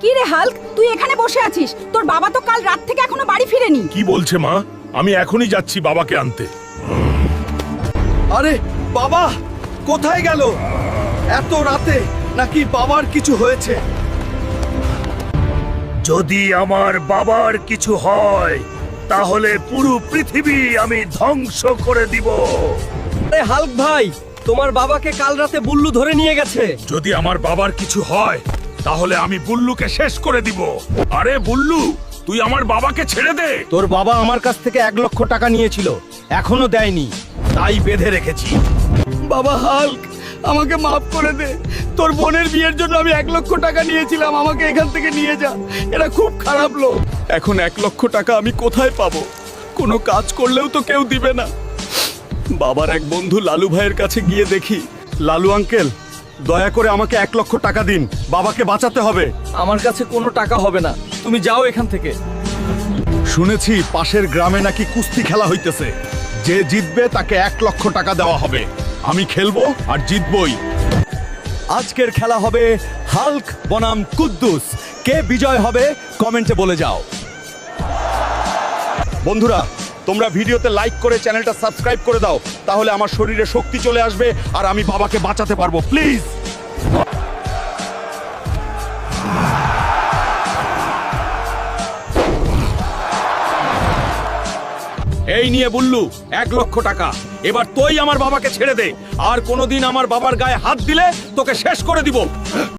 কি রে হাল্ক, তুই এখানে বসে আছিস? তোর বাবা তো কাল রাত থেকে এখনো বাড়ি ফিরেনি। কি বলছে মা? আমি এখনই যাচ্ছি বাবাকে আনতে। আরে বাবা কোথায় গেল এত রাতে? নাকি বাবার কিছু হয়েছে? যদি আমার বাবার কিছু হয় তাহলে পুরো পৃথিবী আমি ধ্বংস করে দিব। আরে হাল্ক ভাই, তোমার বাবাকে কাল রাতে বুল্লু ধরে নিয়ে গেছে। যদি আমার বাবার কিছু হয় তাহলে আমি বুল্লুকে শেষ করে দিব। আরে বুল্লু, তুই আমার বাবাকে ছেড়ে দে। তোর বাবা আমার কাছ থেকে 1 লক্ষ টাকা নিয়েছিল, এখনো দেয়নি, তাই বেঁধে রেখেছি। বাবা হাল্ক, আমাকে মাফ করে দে। তোর বোনের বিয়ের জন্য আমি 1 লক্ষ টাকা নিয়েছিলাম, আমাকে এখান থেকে নিয়ে যা। এরা খুব খারাপ লোক। এখন 1 লক্ষ টাকা আমি কোথায় পাবো? কোনো কাজ করলেও তো কেউ দিবে না। বাবার এক বন্ধু লালু ভাইয়ের কাছে গিয়ে দেখি। লালু আঙ্কেল, দয়া করে আমাকে 1 লক্ষ টাকা দিন, বাবাকে বাঁচাতে হবে। আমার কাছে কোনো টাকা হবে না, তুমি যাও এখান থেকে। শুনেছি পাশের গ্রামে নাকি কুস্তি খেলা হইতেছে, যে জিতবে তাকে 1 লক্ষ টাকা দেওয়া হবে। আমি খেলবো আর জিতবই। আজকের খেলা হবে হাল্ক বনাম কুদ্দুস। কে বিজয় হবে কমেন্টে বলে যাও। বন্ধুরা, তোমরা ভিডিওতে লাইক করে চ্যানেলটা সাবস্ক্রাইব করে দাও, তাহলে আমার শরীরে শক্তি চলে আসবে আর আমি বাবাকে বাঁচাতে পারবো। প্লিজ। এই নিয়ে বুল্লু 1 লক্ষ টাকা। এবার তুই আমার বাবাকে ছেড়ে দে, আর কোনোদিন আমার বাবার গায়ে হাত দিলে তোকে শেষ করে দিব।